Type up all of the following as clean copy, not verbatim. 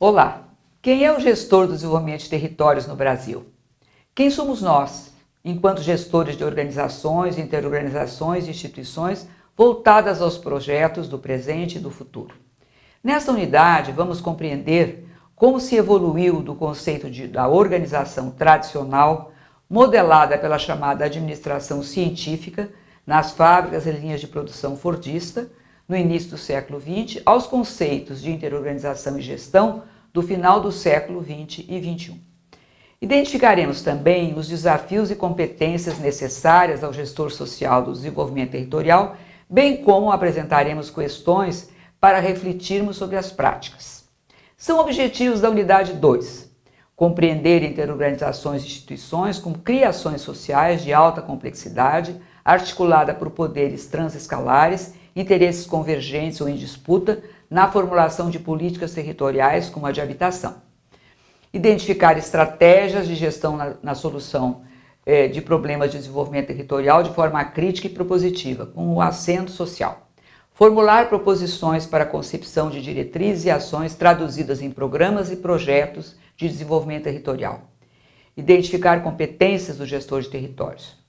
Olá, quem é o gestor do desenvolvimento de territórios no Brasil? Quem somos nós, enquanto gestores de organizações, interorganizações e instituições voltadas aos projetos do presente e do futuro? Nesta unidade, vamos compreender como se evoluiu do conceito da organização tradicional, modelada pela chamada administração científica, nas fábricas e linhas de produção fordista, no início do século XX, aos conceitos de interorganização e gestão do final do século XX e XXI. Identificaremos também os desafios e competências necessárias ao gestor social do desenvolvimento territorial, bem como apresentaremos questões para refletirmos sobre as práticas. São objetivos da unidade 2. Compreender interorganizações e instituições como criações sociais de alta complexidade, articulada por poderes transescalares, interesses convergentes ou em disputa, na formulação de políticas territoriais como a de habitação. Identificar estratégias de gestão na solução de problemas de desenvolvimento territorial de forma crítica e propositiva, com o acento social. Formular proposições para a concepção de diretrizes e ações traduzidas em programas e projetos de desenvolvimento territorial. Identificar competências do gestor de territórios.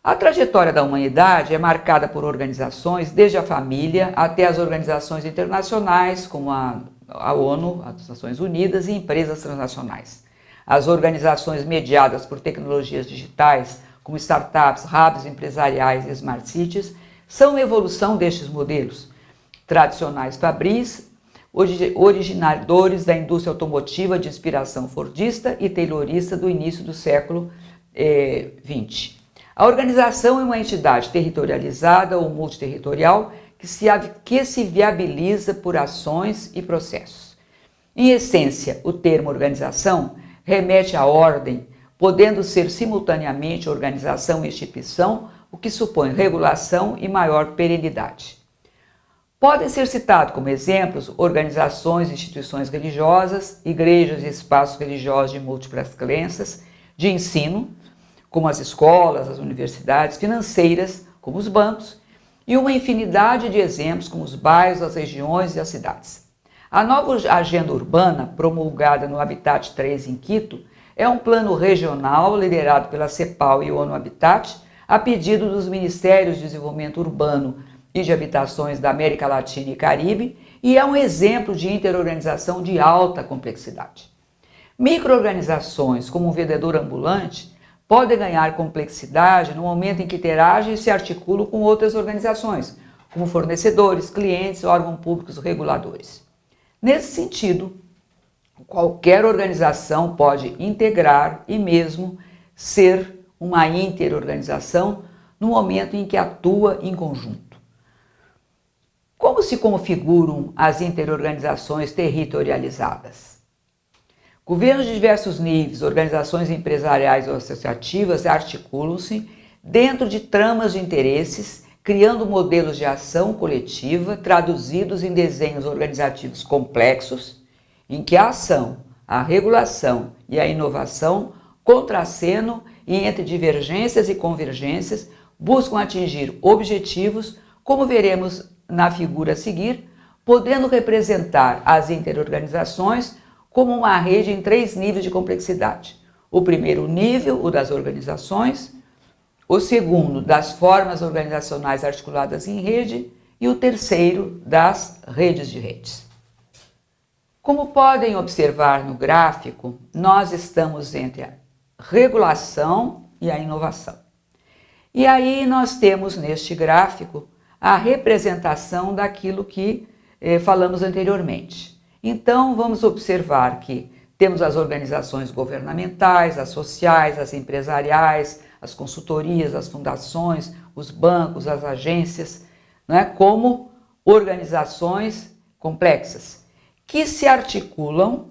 A trajetória da humanidade é marcada por organizações, desde a família até as organizações internacionais, como a ONU, as Nações Unidas, e empresas transnacionais. As organizações mediadas por tecnologias digitais, como startups, hubs empresariais e smart cities, são evolução destes modelos. Tradicionais fabris, originadores da indústria automotiva de inspiração fordista e taylorista do início do século XX. A organização é uma entidade territorializada ou multiterritorial que se viabiliza por ações e processos. Em essência, o termo organização remete à ordem, podendo ser simultaneamente organização e instituição, o que supõe regulação e maior perenidade. Podem ser citados como exemplos organizações e instituições religiosas, igrejas e espaços religiosos de múltiplas crenças, de ensino, como as escolas, as universidades, financeiras, como os bancos, e uma infinidade de exemplos, como os bairros, as regiões e as cidades. A nova agenda urbana, promulgada no Habitat 3 em Quito, é um plano regional liderado pela CEPAL e ONU Habitat, a pedido dos Ministérios de Desenvolvimento Urbano e de Habitações da América Latina e Caribe, e é um exemplo de interorganização de alta complexidade. Microorganizações, como um vendedor ambulante, podem ganhar complexidade no momento em que interagem e se articulam com outras organizações, como fornecedores, clientes, órgãos públicos reguladores. Nesse sentido, qualquer organização pode integrar e mesmo ser uma interorganização no momento em que atua em conjunto. Como se configuram as interorganizações territorializadas? Governos de diversos níveis, organizações empresariais ou associativas articulam-se dentro de tramas de interesses, criando modelos de ação coletiva traduzidos em desenhos organizativos complexos, em que a ação, a regulação e a inovação contracenam e entre divergências e convergências buscam atingir objetivos, como veremos na figura a seguir, podendo representar as interorganizações como uma rede em 3 níveis de complexidade. O primeiro nível, o das organizações, o segundo, das formas organizacionais articuladas em rede, e o terceiro, das redes de redes. Como podem observar no gráfico, nós estamos entre a regulação e a inovação. E aí nós temos neste gráfico a representação daquilo que falamos anteriormente. Então, vamos observar que temos as organizações governamentais, as sociais, as empresariais, as consultorias, as fundações, os bancos, as agências, como organizações complexas, que se articulam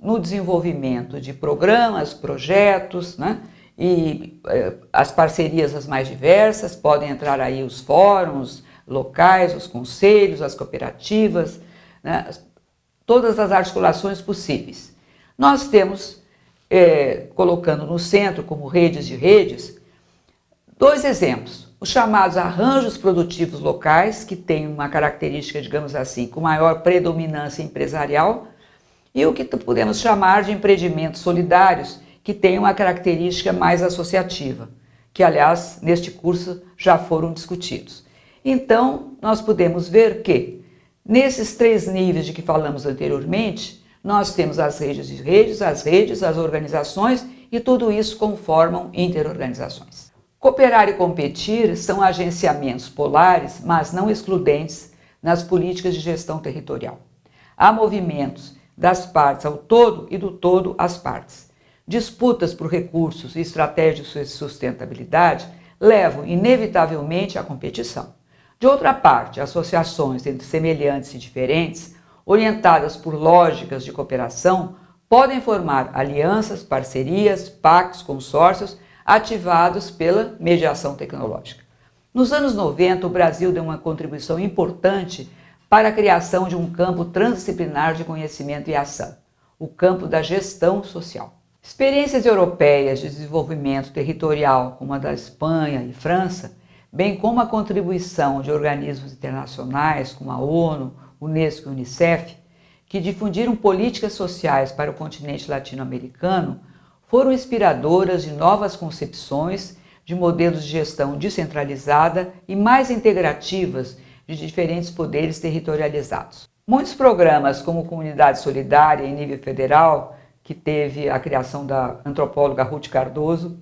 no desenvolvimento de programas, projetos, e as parcerias as mais diversas, podem entrar aí os fóruns locais, os conselhos, as cooperativas, todas as articulações possíveis. Nós temos, colocando no centro como redes de redes, Dois exemplos: os chamados arranjos produtivos locais, que têm uma característica, digamos assim, com maior predominância empresarial, e o que podemos chamar de empreendimentos solidários, que têm uma característica mais associativa, que, aliás, neste curso já foram discutidos. Então, nós podemos ver que, nesses três níveis de que falamos anteriormente, nós temos as redes de redes, as organizações, e tudo isso conformam interorganizações. Cooperar e competir são agenciamentos polares, mas não excludentes, nas políticas de gestão territorial. Há movimentos das partes ao todo e do todo às partes. Disputas por recursos e estratégias de sustentabilidade levam inevitavelmente à competição. De outra parte, associações entre semelhantes e diferentes, orientadas por lógicas de cooperação, podem formar alianças, parcerias, pactos, consórcios, ativados pela mediação tecnológica. Nos anos 90, o Brasil deu uma contribuição importante para a criação de um campo transdisciplinar de conhecimento e ação, o campo da gestão social. Experiências europeias de desenvolvimento territorial, como a da Espanha e França, bem como a contribuição de organismos internacionais como a ONU, Unesco e Unicef, que difundiram políticas sociais para o continente latino-americano, foram inspiradoras de novas concepções de modelos de gestão descentralizada e mais integrativas de diferentes poderes territorializados. Muitos programas, como Comunidade Solidária em nível federal, que teve a criação da antropóloga Ruth Cardoso,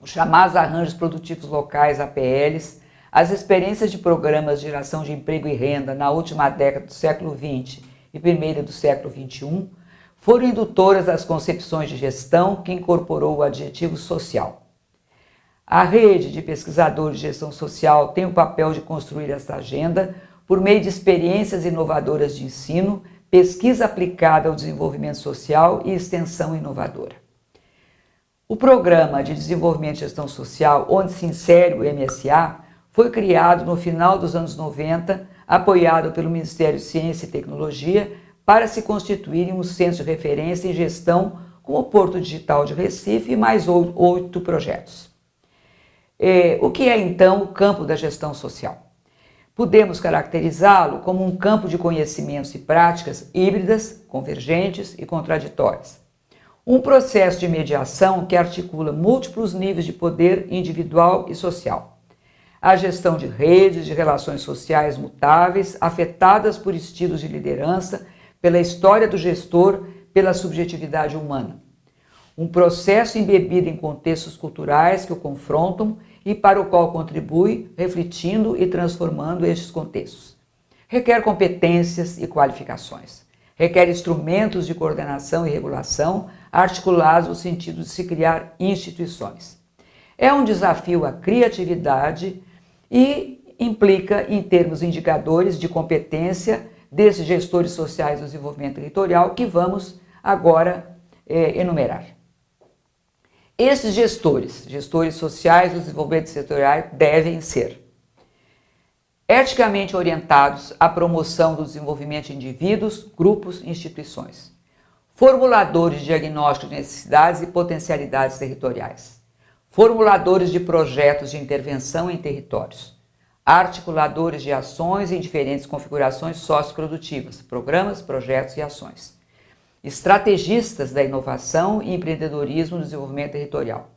os chamados arranjos produtivos locais, APLs, as experiências de programas de geração de emprego e renda na última década do século XX e primeira do século XXI, foram indutoras das concepções de gestão que incorporou o adjetivo social. A rede de pesquisadores de gestão social tem o papel de construir essa agenda por meio de experiências inovadoras de ensino, pesquisa aplicada ao desenvolvimento social e extensão inovadora. O Programa de Desenvolvimento e Gestão Social, onde se insere o MSA, foi criado no final dos anos 90, apoiado pelo Ministério de Ciência e Tecnologia, para se constituir em um centro de referência em gestão com o Porto Digital de Recife e mais 8 projetos. O que é, então, o campo da gestão social? Podemos caracterizá-lo como um campo de conhecimentos e práticas híbridas, convergentes e contraditórias. Um processo de mediação que articula múltiplos níveis de poder individual e social. A gestão de redes de relações sociais mutáveis, afetadas por estilos de liderança, pela história do gestor, pela subjetividade humana. Um processo embebido em contextos culturais que o confrontam e para o qual contribui, refletindo e transformando estes contextos. Requer competências e qualificações. Requer instrumentos de coordenação e regulação articulados no sentido de se criar instituições. É um desafio à criatividade e implica, em termos indicadores de competência desses gestores sociais do desenvolvimento territorial, que vamos agora enumerar. Esses gestores sociais do desenvolvimento territorial, devem ser eticamente orientados à promoção do desenvolvimento de indivíduos, grupos e instituições. Formuladores de diagnóstico de necessidades e potencialidades territoriais. Formuladores de projetos de intervenção em territórios. Articuladores de ações em diferentes configurações socioprodutivas, programas, projetos e ações. Estrategistas da inovação e empreendedorismo no desenvolvimento territorial.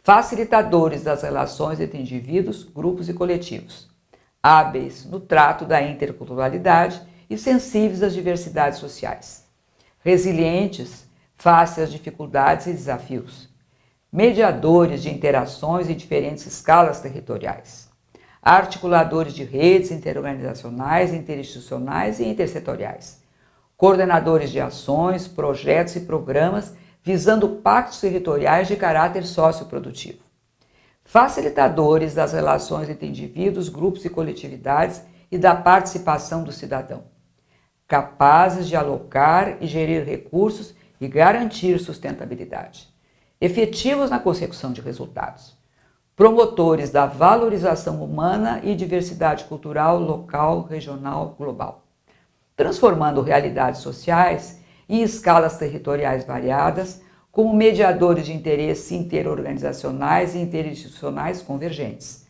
Facilitadores das relações entre indivíduos, grupos e coletivos. Hábeis no trato da interculturalidade e sensíveis às diversidades sociais. Resilientes face às dificuldades e desafios. Mediadores de interações em diferentes escalas territoriais. Articuladores de redes interorganizacionais, interinstitucionais e intersetoriais. Coordenadores de ações, projetos e programas visando pactos territoriais de caráter socioprodutivo. Facilitadores das relações entre indivíduos, grupos e coletividades e da participação do cidadão. Capazes de alocar e gerir recursos e garantir sustentabilidade. Efetivos na consecução de resultados. Promotores da valorização humana e diversidade cultural, local, regional, global. Transformando realidades sociais em escalas territoriais variadas, como mediadores de interesses interorganizacionais e interinstitucionais convergentes.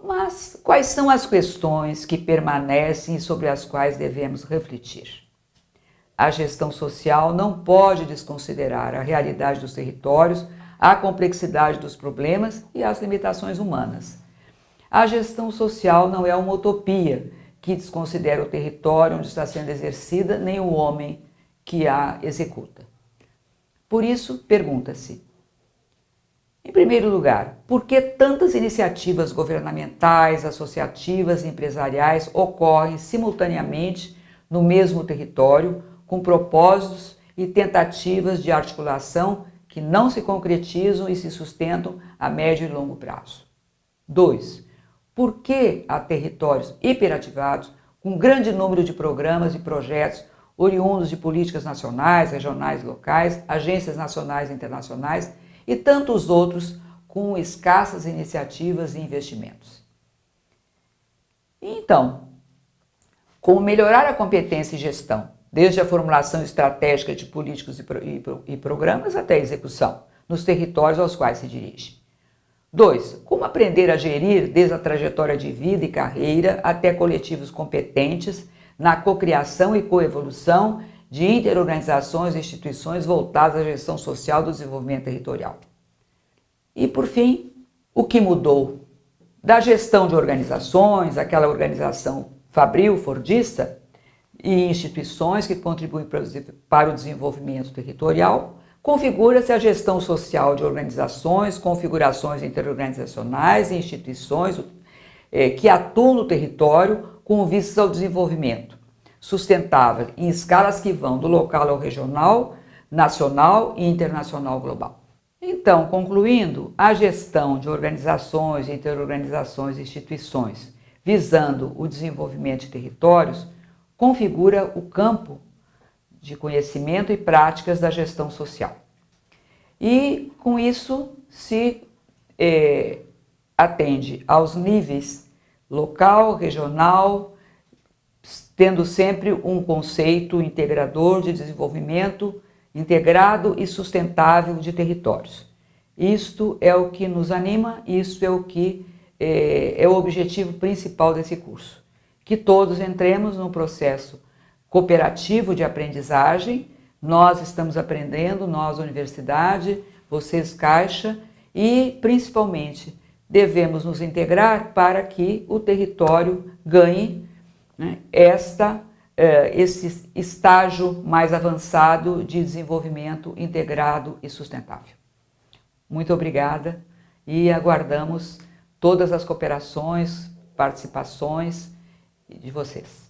Mas quais são as questões que permanecem e sobre as quais devemos refletir? A gestão social não pode desconsiderar a realidade dos territórios, a complexidade dos problemas e as limitações humanas. A gestão social não é uma utopia que desconsidera o território onde está sendo exercida, nem o homem que a executa. Por isso, pergunta-se, em primeiro lugar, por que tantas iniciativas governamentais, associativas e empresariais ocorrem simultaneamente no mesmo território, com propósitos e tentativas de articulação que não se concretizam e se sustentam a médio e longo prazo? 2. Por que há territórios hiperativados, com grande número de programas e projetos oriundos de políticas nacionais, regionais, locais, agências nacionais e internacionais e tantos outros com escassas iniciativas e investimentos? Então, como melhorar a competência e gestão, desde a formulação estratégica de políticos e programas até a execução, nos territórios aos quais se dirige? 2. Como aprender a gerir desde a trajetória de vida e carreira até coletivos competentes na cocriação e coevolução de interorganizações e instituições voltadas à gestão social do desenvolvimento territorial? E, por fim, o que mudou? Da gestão de organizações, aquela organização fabril, fordista, e instituições que contribuem para o desenvolvimento territorial, configura-se a gestão social de organizações, configurações interorganizacionais e instituições que atuam no território com vistas ao desenvolvimento sustentável em escalas que vão do local ao regional, nacional e internacional global. Então, concluindo, a gestão de organizações, interorganizações e instituições visando o desenvolvimento de territórios configura o campo de conhecimento e práticas da gestão social. E, com isso, se atende aos níveis local, regional, tendo sempre um conceito integrador de desenvolvimento integrado e sustentável de territórios. Isto é o que nos anima, isso é o que é o objetivo principal desse curso. Que todos entremos num processo cooperativo de aprendizagem. Nós estamos aprendendo, nós universidade, vocês Caixa, e principalmente devemos nos integrar para que o território ganhe, né, esse estágio mais avançado de desenvolvimento integrado e sustentável. Muito obrigada e aguardamos todas as cooperações, participações de vocês.